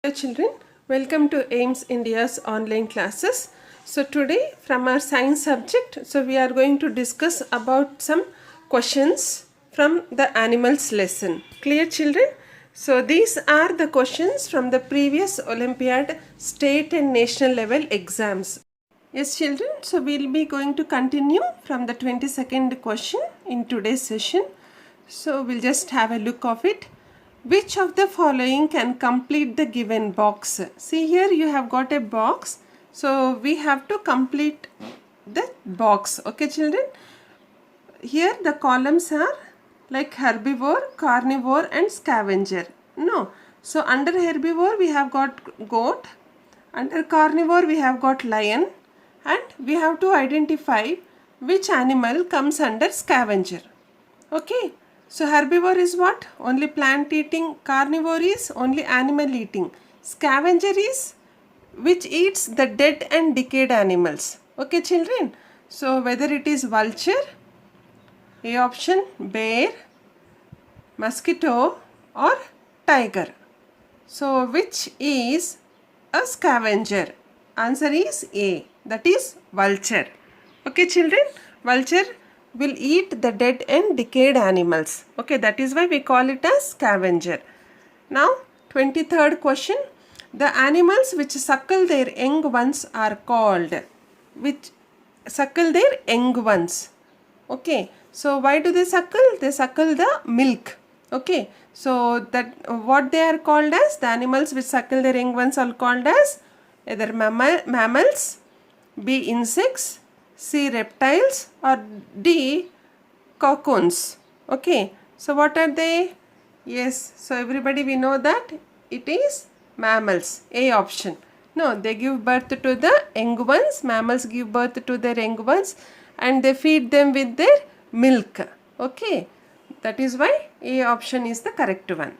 Hello children, welcome to AIMS India's online classes. So today from our science subject, we are going to discuss about some questions from the animals lesson. Clear children? So these are the questions from the previous Olympiad state and national level exams. Yes children, so we'll be going to continue from the 22nd question in today's session. So we'll just have a look of it. Which of the following can complete the given box? See here you have got a box. So we have to complete the box. Okay children. Here the columns are like herbivore, carnivore and scavenger. No. So under herbivore we have got goat. Under carnivore we have got lion. And we have to identify which animal comes under scavenger. Okay. So herbivore is what? Only plant eating. Carnivore is only animal eating. Scavenger is which eats the dead and decayed animals. Okay children. So whether it is vulture, A option, bear, mosquito or tiger. So which is a scavenger? Answer is A. That is vulture. Okay children. Vulture will eat the dead and decayed animals. Okay, that is why we call it as scavenger. Now, 23rd question. The animals which suckle their young ones are called. Which suckle their young ones. Okay, so why do they suckle? They suckle the milk. Okay, so that what they are called as? The animals which suckle their young ones are called as either mammals, B insects, C reptiles or D cocoons. Okay, so what are they? Yes, so everybody we know that it is mammals. A option. No, they give birth to the young ones. Mammals give birth to their young ones and they feed them with their milk. Okay, that is why A option is the correct one.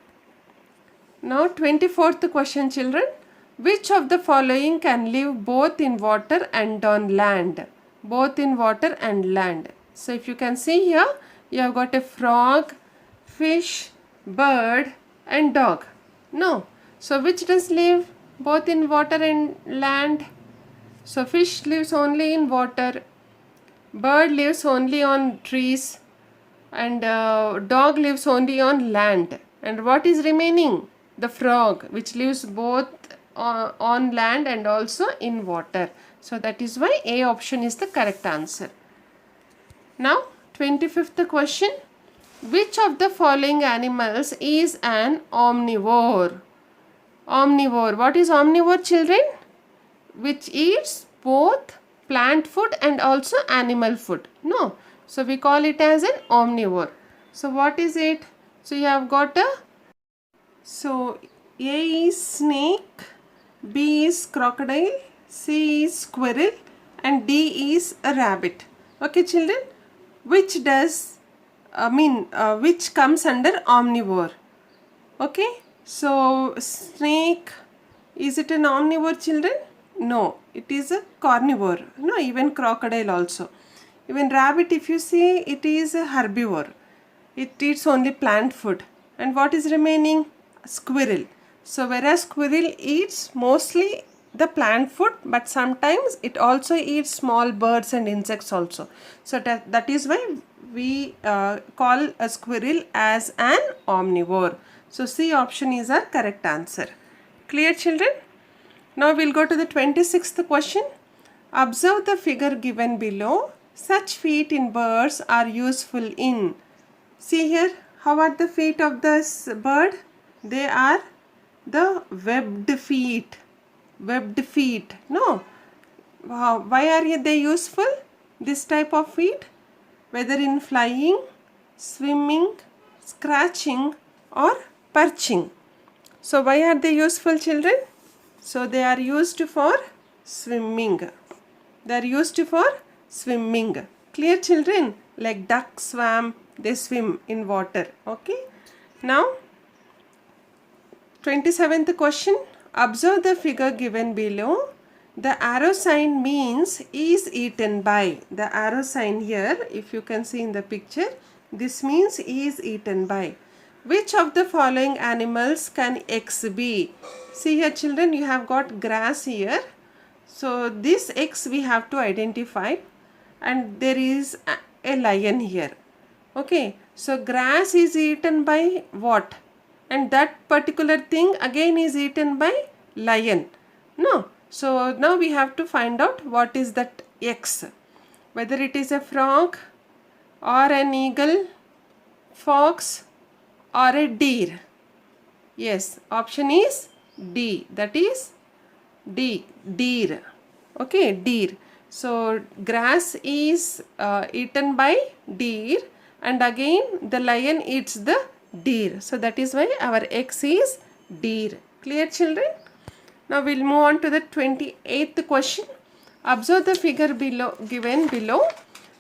Now 24th question children. Which of the following can live both in water and on land? Both in water and land. So if you can see here, you have got a frog, fish, bird and dog. No. So which does live both in water and land? So fish lives only in water, bird lives only on trees and dog lives only on land. And what is remaining? The frog, which lives both on land and also in water. So that is why A option is the correct answer. Now 25th question. Which of the following animals is an omnivore? Omnivore. What is omnivore children? Which eats both plant food and also animal food. No. So we call it as an omnivore. So what is it? So you have got a, so A is snake, B is crocodile, C is squirrel and D is a rabbit. Okay children, which does, which comes under omnivore? Okay, so snake, is it an omnivore children? No, it is a carnivore. No, even crocodile also. Even rabbit, if you see, it is a herbivore. It eats only plant food. And what is remaining? Squirrel. So whereas squirrel eats mostly the plant food, but sometimes it also eats small birds and insects also. So that is why we call a squirrel as an omnivore. So C option is our correct answer. Clear children? Now we'll go to the 26th question. Observe the figure given below. Such feet in birds are useful in. See here, how are the feet of this bird? They are the webbed feet. Webbed feet. No. Why are they useful? This type of feet? Whether in flying, swimming, scratching or perching. So why are they useful children? So they are used for swimming. They are used for swimming. Clear children? Like duck swam, they swim in water. Okay. Now 27th question. Observe the figure given below. The arrow sign means is eaten by. The arrow sign here, if you can see in the picture, this means is eaten by. Which of the following animals can X be? See here children, you have got grass here. So this X we have to identify, and there is a lion here. Okay, so grass is eaten by what? And that particular thing again is eaten by lion. No. So now we have to find out what is that X. Whether it is a frog or an eagle, fox or a deer. Yes, option is D. That is D. Deer. Okay, deer. So grass is eaten by deer, and again the lion eats the deer. So that is why our X is deer. Clear children? Now we'll move on to the 28th question. Observe the figure given below.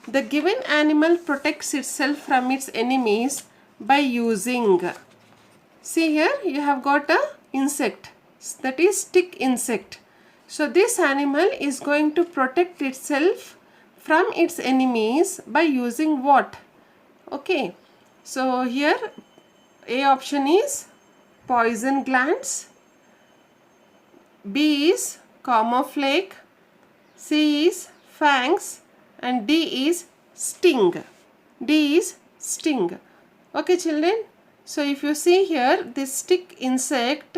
The given animal protects itself from its enemies by using. See here, you have got a insect, that is stick insect. So this animal is going to protect itself from its enemies by using what? Okay, so here A option is poison glands, B is camouflage, C is fangs, and D is sting. D is sting. Okay children, so if you see here, this stick insect,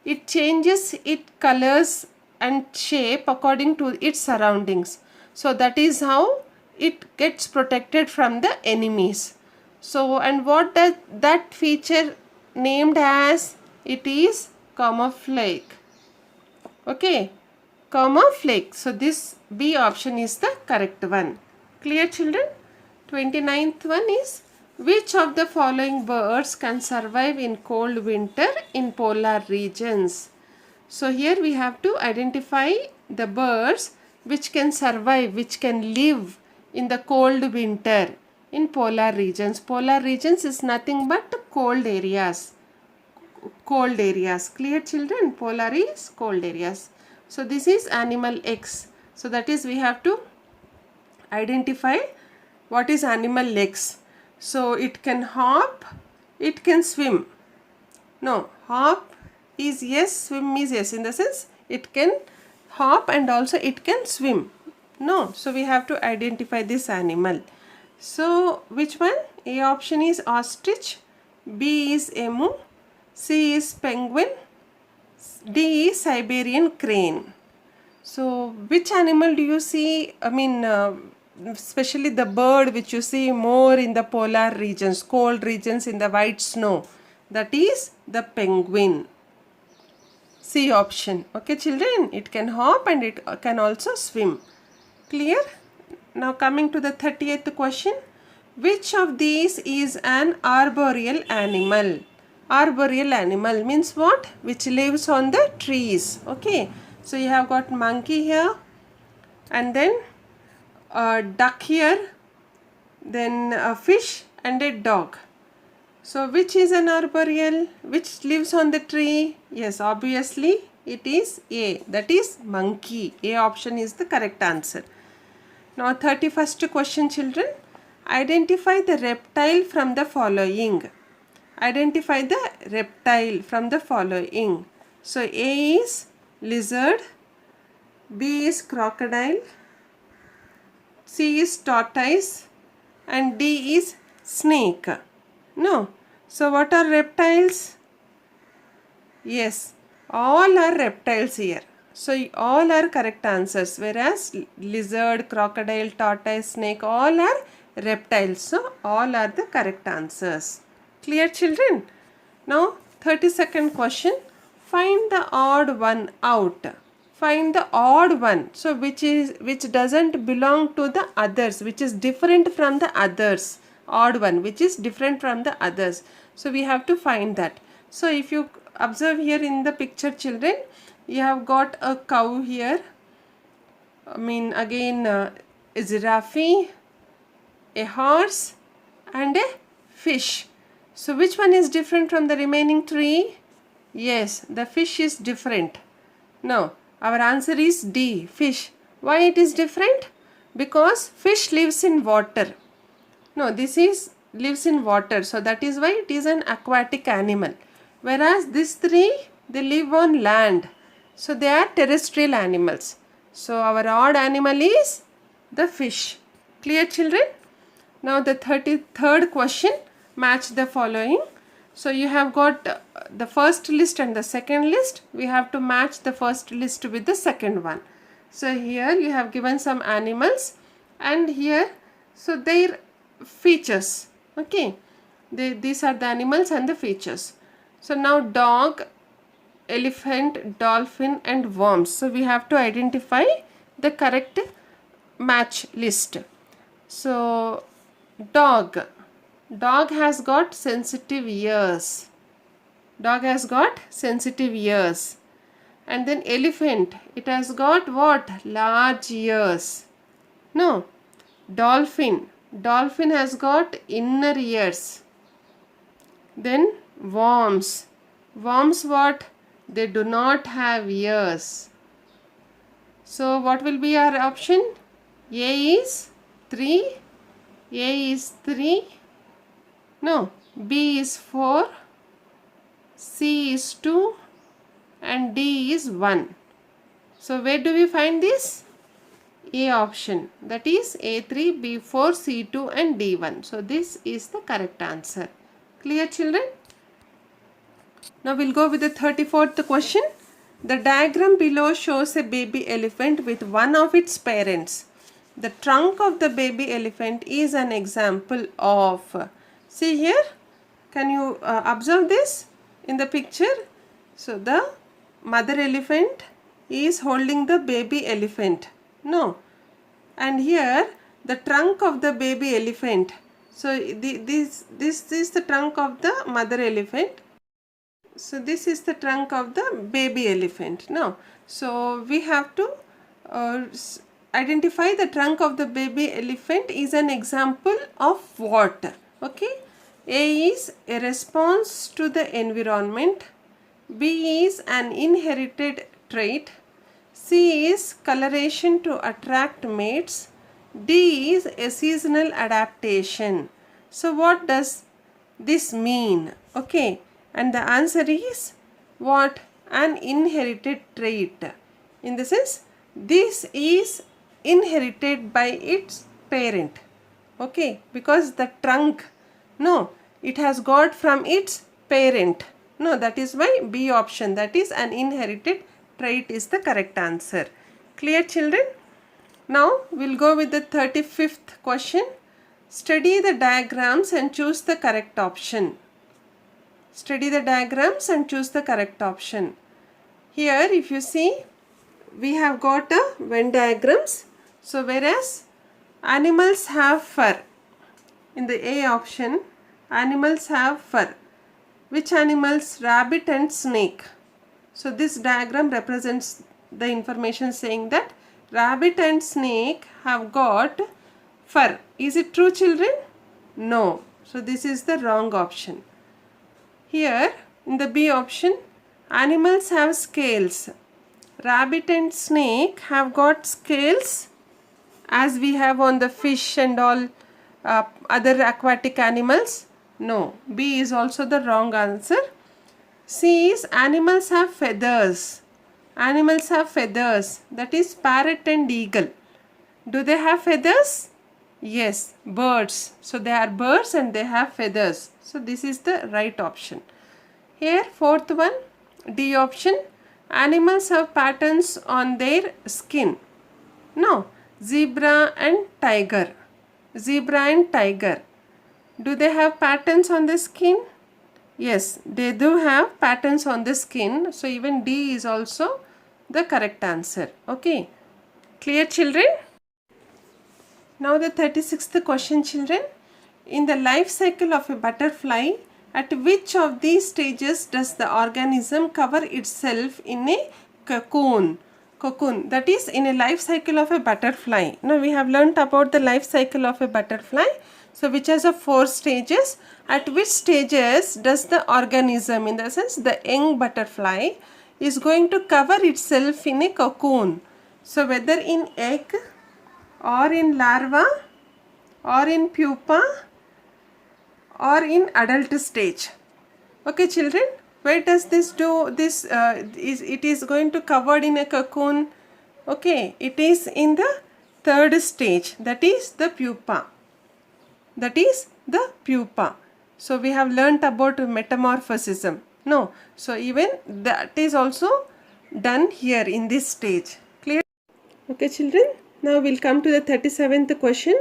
it changes its colors and shape according to its surroundings. So that is how it gets protected from the enemies. So, and what does that feature named as? It is camouflage. Okay, camouflage. So this B option is the correct one. Clear children? 29th one is, which of the following birds can survive in cold winter in polar regions? So here we have to identify the birds which can survive, which can live in the cold winter in polar regions. Polar regions is nothing but cold areas. Cold areas. Clear children? Polar is cold areas. So this is animal X. So that is we have to identify what is animal X. So it can hop, it can swim. No, hop is yes, swim is yes, in the sense it can hop and also it can swim. No, so we have to identify this animal. So which one? A option is ostrich, B is emu, C is penguin, D is Siberian crane. So which animal do you see? I mean, especially the bird which you see more in the polar regions, cold regions in the white snow. That is the penguin. C option. Okay children, it can hop and it can also swim. Clear? Now coming to the 30th question. Which of these is an arboreal animal? Arboreal animal means what? Which lives on the trees. Okay. So you have got monkey here, and then a duck here, then a fish and a dog. So which is an arboreal? Which lives on the tree? Yes, obviously it is A. That is monkey. A option is the correct answer. Now 31st question children. Identify the reptile from the following. Identify the reptile from the following. So A is lizard, B is crocodile, C is tortoise, and D is snake. No. So what are reptiles? Yes, all are reptiles here. So all are correct answers, whereas lizard, crocodile, tortoise, snake, all are reptiles. So all are the correct answers. Clear children? Now 32nd question. Find the odd one out. Find the odd one. So which doesn't belong to the others, which is different from the others. Odd one which is different from the others. So we have to find that. So if you observe here in the picture children, you have got a cow here. I mean again a giraffe, a horse and a fish. So which one is different from the remaining three? Yes, the fish is different. No, our answer is D, fish. Why it is different? Because fish lives in water. No, this is lives in water, so that is why it is an aquatic animal. Whereas these three, they live on land, so they are terrestrial animals. So our odd animal is the fish. Clear, children? Now the 33rd question, match the following. So you have got the first list and the second list. We have to match the first list with the second one. So here you have given some animals, and here, so their features. Okay, these are the animals and the features. So now dog, elephant, dolphin and worms. So we have to identify the correct match list. So dog has got sensitive ears. Dog has got sensitive ears. And then elephant, it has got what? Large ears. No. Dolphin has got inner ears. Then worms what? They do not have ears. So what will be our option? A is 3, A is 3, no, B is 4, C is 2 and D is 1. So where do we find this? A option, that is A3, B4, C2 and D1. So this is the correct answer. Clear, children? Now we'll go with the 34th question. The diagram below shows a baby elephant with one of its parents. The trunk of the baby elephant is an example of. See here, can you observe this in the picture? So the mother elephant is holding the baby elephant. No. And here the trunk of the baby elephant. So this is the trunk of the mother elephant. So this is the trunk of the baby elephant. No. So we have to identify the trunk of the baby elephant is an example of what? Okay. A is a response to the environment. B is an inherited trait. C is coloration to attract mates. D is a seasonal adaptation. So what does this mean? Okay. And the answer is what? An inherited trait. In the sense, this is inherited by its parent. Okay, because the trunk, no, it has got from its parent. No, that is why B option, that is an inherited trait, is the correct answer. Clear, children? Now we'll go with the 35th question. Study the diagrams and choose the correct option. Study the diagrams and choose the correct option. Here if you see, we have got a Venn diagrams. So whereas animals have fur, in the A option, animals have fur. Which animals? Rabbit and snake. So this diagram represents the information saying that rabbit and snake have got fur. Is it true, children? No. So this is the wrong option. Here in the B option, animals have scales. Rabbit and snake have got scales as we have on the fish and all other aquatic animals. No, B is also the wrong answer. C is animals have feathers. Animals have feathers, that is parrot and eagle. Do they have feathers? Yes, birds. So they are birds and they have feathers. So this is the right option. Here fourth one, D option, animals have patterns on their skin. No, zebra and tiger. Zebra and tiger. Do they have patterns on the skin? Yes, they do have patterns on the skin. So even D is also the correct answer. Okay. Clear, children? Now the 36th question, children. In the life cycle of a butterfly, at which of these stages does the organism cover itself in a cocoon? Cocoon, that is in a life cycle of a butterfly. Now we have learnt about the life cycle of a butterfly. So which has a 4 stages. At which stages does the organism, in the sense the young butterfly, is going to cover itself in a cocoon? So whether in egg or in larva or in pupa or in adult stage? Okay, children, where does this do? This it is going to covered in a cocoon. Okay, it is in the third stage, that is the pupa. That is the pupa. So we have learnt about metamorphism. No, so even that is also done here in this stage. Clear? Okay, children, now we'll come to the 37th question.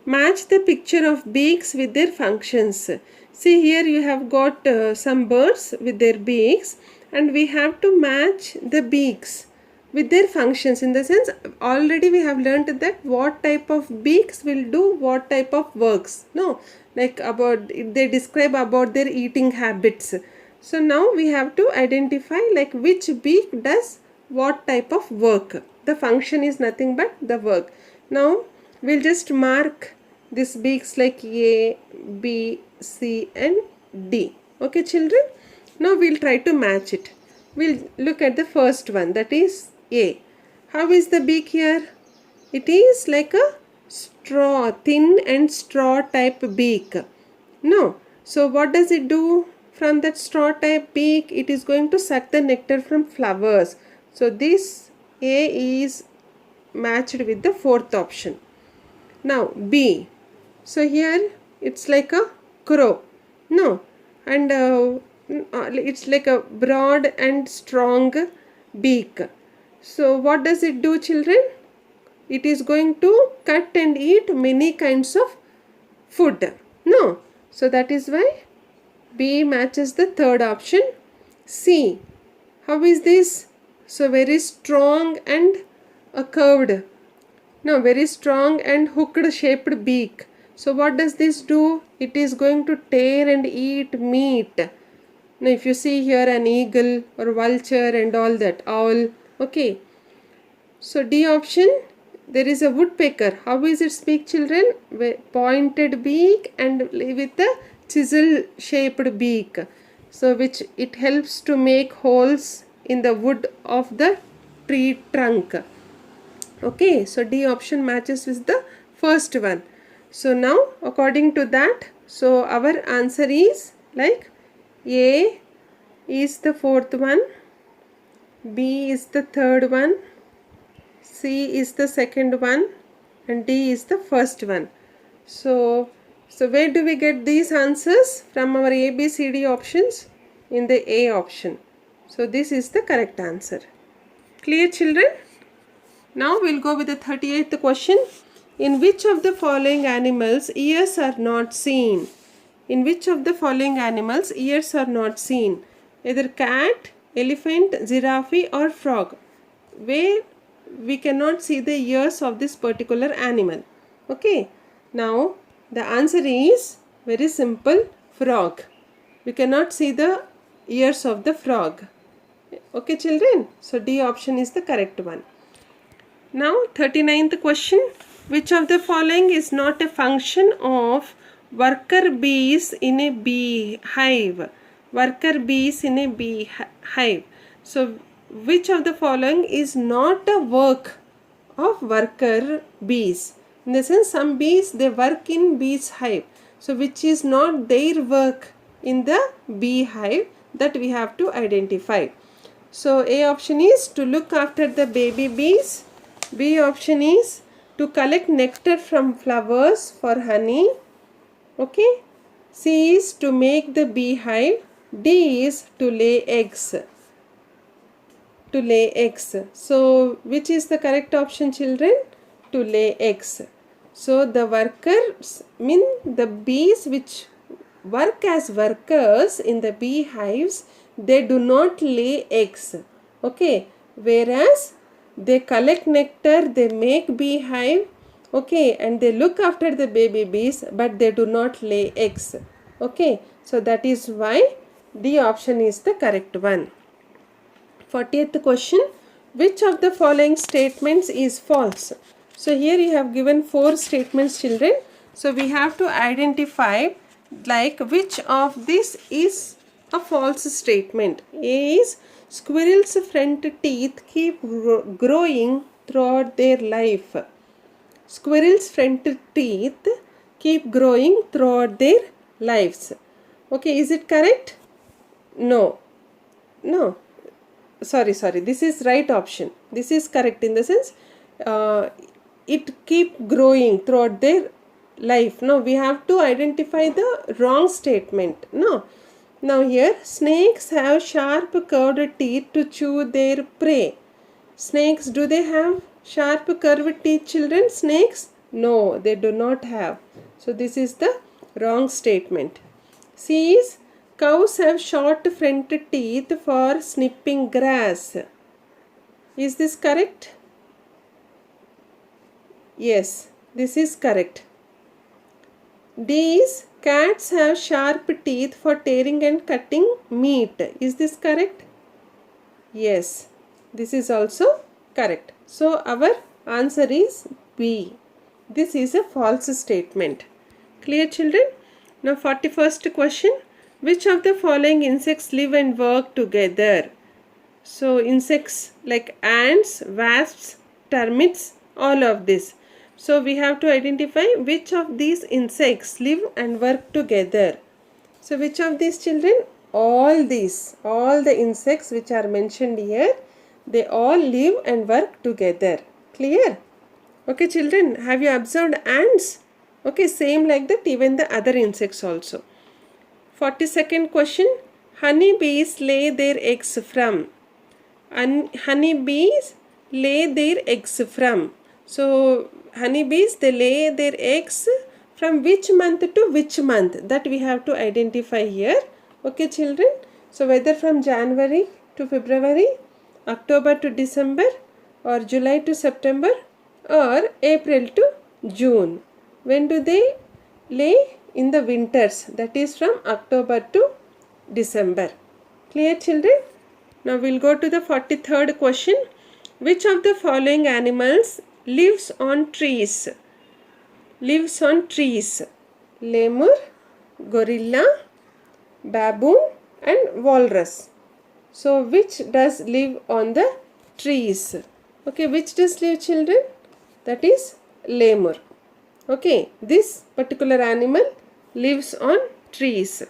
Match the picture of beaks with their functions. See, here you have got some birds with their beaks, and we have to match the beaks with their functions. In the sense, already we have learnt that what type of beaks will do what type of works. No, like about they describe about their eating habits. So now we have to identify like which beak does what type of work. The function is nothing but the work. Now we'll just mark these beaks like A, B, C and D. Okay, children? Now we'll try to match it. We'll look at the first one, that is A. How is the beak here? It is like a straw, thin and straw type beak. No. So what does it do? From that straw type beak, it is going to suck the nectar from flowers. So this A is matched with the fourth option. Now B. So here it's like a crow. No. And it's like a broad and strong beak. So what does it do, children? It is going to cut and eat many kinds of food. No. So that is why B matches the third option. C. How is this? So very strong and curved. No, very strong and hooked shaped beak. So what does this do? It is going to tear and eat meat. Now if you see here an eagle or vulture and all that, owl. Okay. So D option, there is a woodpecker. How is its beak, children? Pointed beak and with a chisel shaped beak. So which it helps to make holes in the wood of the tree trunk. Okay, so D option matches with the first one. So now according to that, so our answer is like A is the fourth one, B is the third one, C is the second one and D is the first one. So where do we get these answers? From our A, B, C, D options? In the A option. So this is the correct answer. Clear, children? Now we'll go with the 38th question. In which of the following animals ears are not seen? In which of the following animals ears are not seen? Either cat, elephant, giraffe or frog. Where we cannot see the ears of this particular animal. Okay. Now the answer is very simple, frog. We cannot see the ears of the frog. Okay, children. So D option is the correct one. Now 39th question. Which of the following is not a function of worker bees in a bee hive? Worker bees in a bee hive. So which of the following is not a work of worker bees? In the sense, some bees, they work in bees hive. So which is not their work in the bee hive, that we have to identify. So A option is to look after the baby bees. B option is to collect nectar from flowers for honey. Okay. C is to make the beehive. D is to lay eggs. To lay eggs. So which is the correct option, children? To lay eggs. So the workers mean the bees which work as workers in the beehives, they do not lay eggs. Okay. Whereas they collect nectar, they make beehive, okay, and they look after the baby bees, but they do not lay eggs. Okay, so that is why D option is the correct one. 40th question. Which of the following statements is false? So here you have given 4 statements, children. So we have to identify like which of this is a false statement. A is squirrels' front teeth keep growing throughout their life. Squirrels' front teeth keep growing throughout their lives. Okay, is it correct? No. No. Sorry, this is right option. This is correct in the sense uh, it keep growing throughout their life. No, we have to identify the wrong statement. No. Now here, snakes have sharp curved teeth to chew their prey. Snakes, do they have sharp curved teeth, children? Snakes? No, they do not have. So this is the wrong statement. C is, cows have short front teeth for snipping grass. Is this correct? Yes, this is correct. D is, cats have sharp teeth for tearing and cutting meat. Is this correct? Yes, this is also correct. So our answer is B. This is a false statement. Clear, children? Now 41st question. Which of the following insects live and work together? So insects like ants, wasps, termites, all of this. So we have to identify which of these insects live and work together. So which of these, children? All the insects which are mentioned here, they all live and work together. Clear? Okay, children, have you observed ants? Okay, same like that even the other insects also. 42nd question. Honeybees lay their eggs from. Honeybees lay their eggs from. So honeybees, they lay their eggs from which month to which month, that we have to identify here. Okay, children. So whether from January to February, October to December, or July to September, or April to June. When do they lay? In the winters, that is from October to December. Clear, children? Now we'll go to the 43rd question. Which of the following animals lives on trees? Lives on trees. Lemur, gorilla, baboon and walrus. So which does live on the trees? Okay, which does live, children? That is lemur. Okay, this particular animal lives on trees.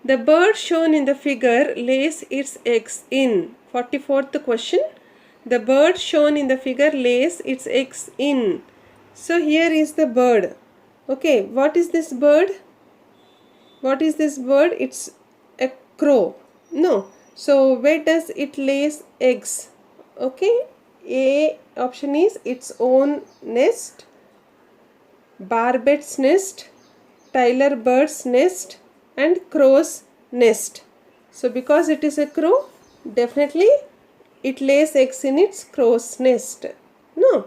The bird shown in the figure lays its eggs in. 44th question. The bird shown in the figure lays its eggs in. So here is the bird. Okay, what is this bird? What is this bird? It's a crow. No. So where does it lays eggs? Okay, A option is its own nest, barbet's nest, Tyler bird's nest and crow's nest. So because it is a crow, definitely it lays eggs in its crow's nest. No.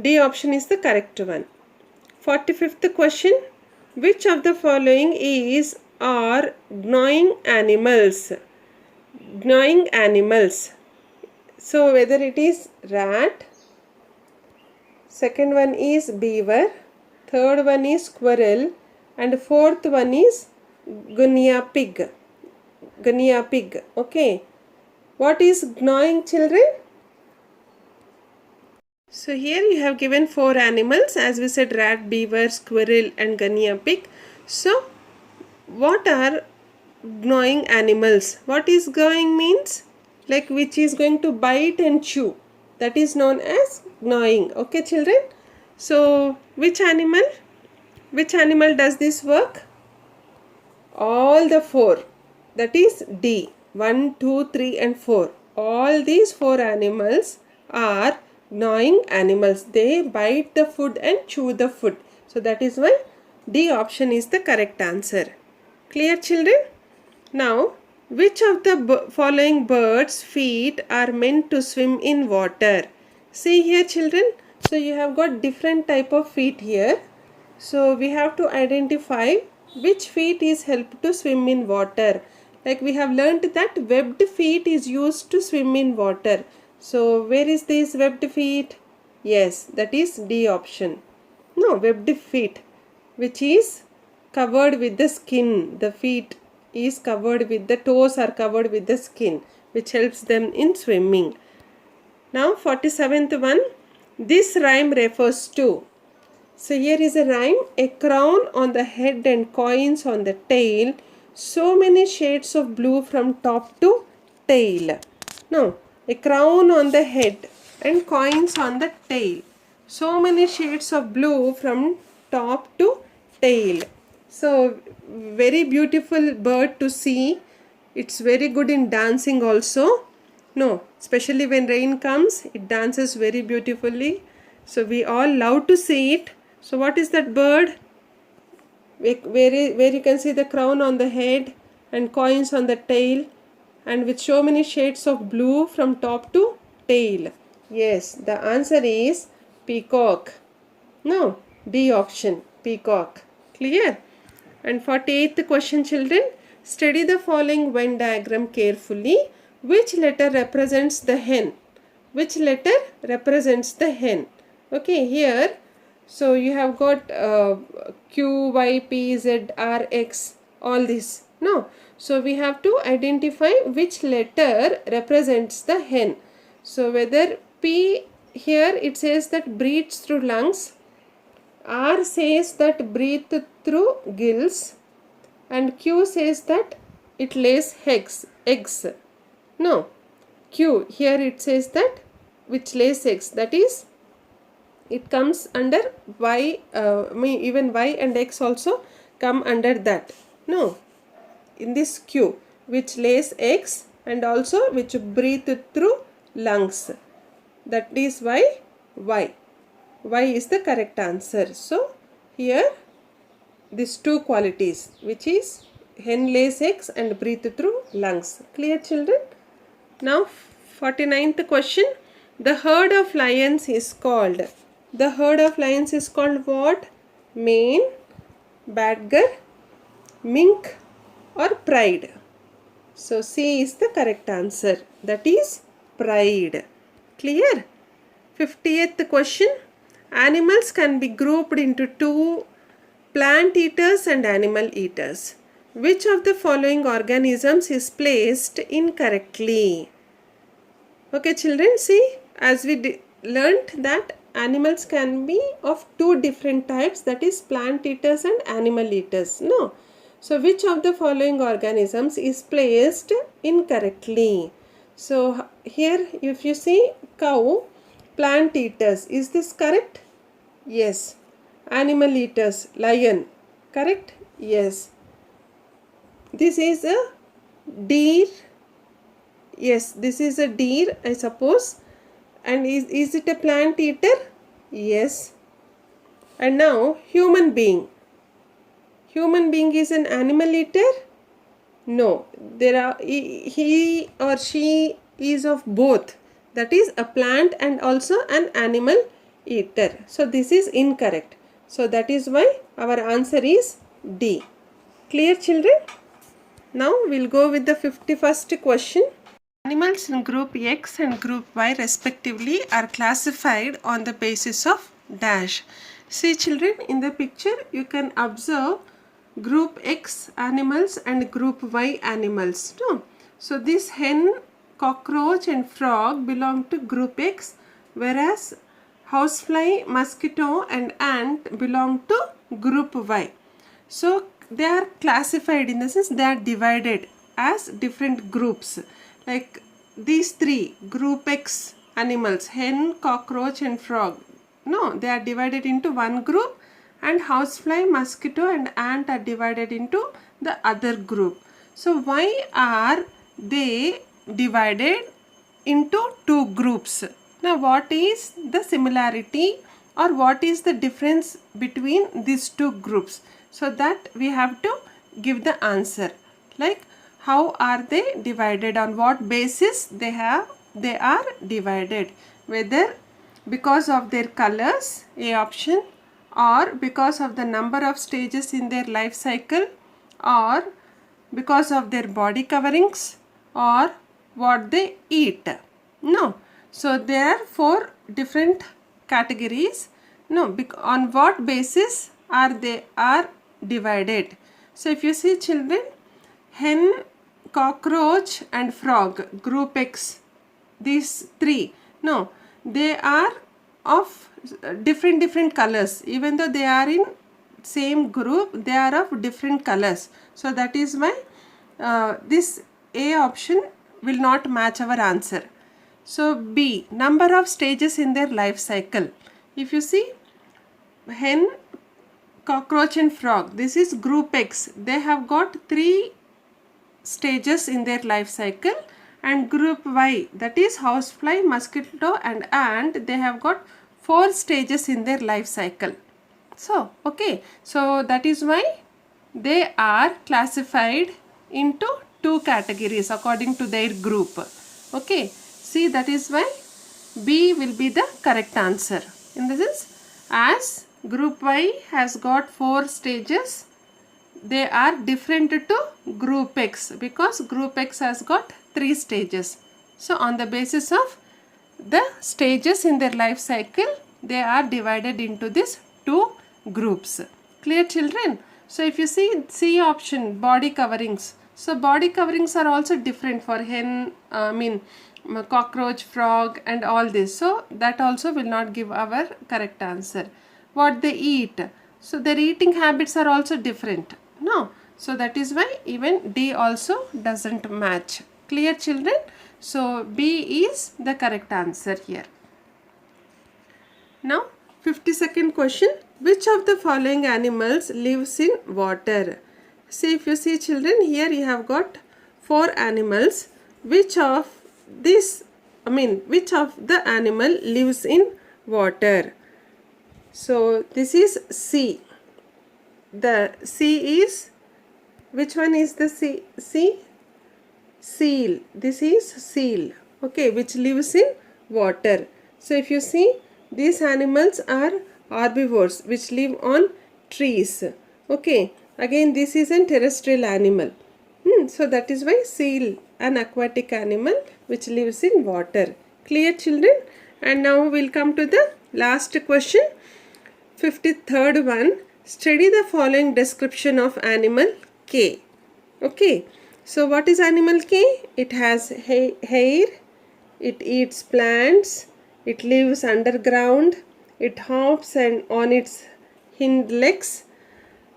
D option is the correct one. 45th question. Which of the following are gnawing animals? Gnawing animals. So whether it is rat, second one is beaver, third one is squirrel and fourth one is guinea pig. Guinea pig. Okay. What is gnawing, children? So here you have given 4 animals, as we said, rat, beaver, squirrel and guinea pig. So what are gnawing animals? What is gnawing means? Like which is going to bite and chew. That is known as gnawing. Okay, children? So which animal? Which animal does this work? All the 4. That is D. 1, 2, 3 and 4. All these 4 animals are gnawing animals. They bite the food and chew the food. So that is why D option is the correct answer. Clear, children? Now, which of the following birds' feet are meant to swim in water? See here, children. So you have got different type of feet here. So we have to identify which feet is helped to swim in water. Like we have learnt that webbed feet is used to swim in water. So where is this webbed feet? Yes, that is D option. No, webbed feet, which is covered with the skin. The feet is covered with, the toes are covered with the skin, which helps them in swimming. Now 47th one. This rhyme refers to. So here is a rhyme. A crown on the head and coins on the tail. So many shades of blue from top to tail. No, a crown on the head and coins on the tail. So many shades of blue from top to tail. So very beautiful bird to see. It's very good in dancing also. No, especially when rain comes, it dances very beautifully. So we all love to see it. So what is that bird? Where you can see the crown on the head and coins on the tail, and with so many shades of blue from top to tail. Yes, the answer is peacock. No, D option, peacock. Clear? And 48th question, children. Study the following Venn diagram carefully. Which letter represents the hen? Which letter represents the hen? Okay, here, so you have got Q, Y, P, Z, R, X, all this. No, so we have to identify which letter represents the hen. So whether P, here it says that breathes through lungs, R says that breathe through gills, and Q says that it lays eggs. No, Q, here it says that which lays eggs, that is it comes under Y, even Y and X also come under that. No, in this Q, which lays eggs and also which breathe through lungs, that is why Y. Y is the correct answer. So here these two qualities, which is hen lays eggs and breathe through lungs. Clear, children? Now 49th question. The herd of lions is called. The herd of lions is called what? Mane, badger, mink or pride? So C is the correct answer. That is pride. Clear? 50th question. Animals can be grouped into two: plant eaters and animal eaters. Which of the following organisms is placed incorrectly? Okay, children, see, as we learnt that animals can be of two different types, that is plant eaters and animal eaters. No. So which of the following organisms is placed incorrectly? So here if you see cow, plant eaters, is this correct? Yes. Animal eaters, lion, correct? Yes. This is a deer. Yes, this is a deer, I suppose. And is it a plant eater? Yes. And now human being. Human being is an animal eater? No. He or she is of both. That is a plant and also an animal eater. So this is incorrect. So that is why our answer is D. Clear, children? Now we'll go with the 51st question. Animals in group X and group Y respectively are classified on the basis of dash. See, children, in the picture you can observe group X animals and group Y animals. No? So this hen, cockroach and frog belong to group X, whereas housefly, mosquito and ant belong to group Y. So they are classified, in the sense they are divided as different groups. Like these three group X animals, hen, cockroach and frog. No, they are divided into one group, and housefly, mosquito and ant are divided into the other group. So why are they divided into two groups? Now what is the similarity or what is the difference between these two groups? So that we have to give the answer. Like how are they divided, on what basis they are divided, whether because of their colors, A option, or because of the number of stages in their life cycle, or because of their body coverings, or what they eat. No. So there are four different categories. No, on what basis they are divided? So if you see, children, hen, cockroach and frog, group X, these three, no, they are of different colors. Even though they are in same group, they are of different colors. So that is why this A option will not match our answer. So B, number of stages in their life cycle. If you see, hen, cockroach and frog, this is group X. They have got 3 stages in their life cycle, and group Y, that is housefly, mosquito and ant, they have got 4 stages in their life cycle. So okay, so that is why they are classified into 2 categories according to their group. Okay, see, that is why B will be the correct answer. In this is, as group Y has got 4 stages, they are different to group X because group X has got 3 stages. So on the basis of the stages in their life cycle, they are divided into these 2 groups. Clear, children? So if you see C option, body coverings. So body coverings are also different for hen, cockroach, frog and all this. So that also will not give our correct answer. What they eat. So their eating habits are also different. No. So that is why even D also doesn't match. Clear, children? So B is the correct answer here. Now 52nd question. Which of the following animals lives in water? See, if you see, children, here you have got 4 animals. Which of the animal lives in water? So this is C. The C is, which one is the C? Seal. This is seal. Okay, which lives in water. So if you see, these animals are herbivores which live on trees. Okay, again this is a terrestrial animal. So that is why seal, an aquatic animal which lives in water. Clear, children? And now we'll come to the last question. 53rd one. Study the following description of animal K. Okay, so what is animal K? It has hair, it eats plants, it lives underground, it hops and on its hind legs,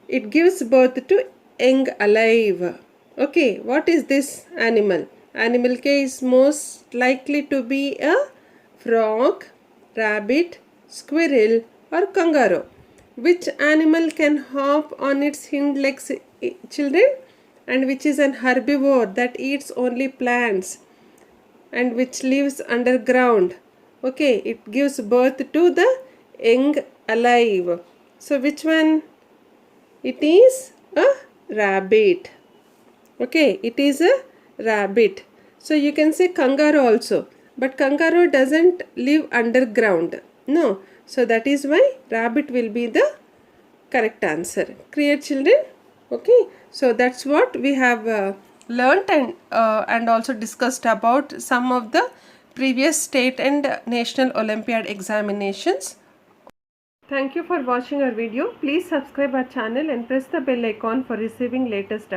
it gives birth to young alive. Okay, what is this animal? Animal K is most likely to be a frog, rabbit, squirrel or kangaroo. Which animal can hop on its hind legs, children? And which is an herbivore that eats only plants and which lives underground. Okay, it gives birth to the young alive. So which one? It is a rabbit. Okay, it is a rabbit. So you can say kangaroo also, but kangaroo doesn't live underground. No. So that is why rabbit will be the correct answer. Clear, children? Okay. So that's what we have learnt and also discussed about some of the previous state and national Olympiad examinations. Thank you for watching our video. Please subscribe our channel and press the bell icon for receiving latest updates.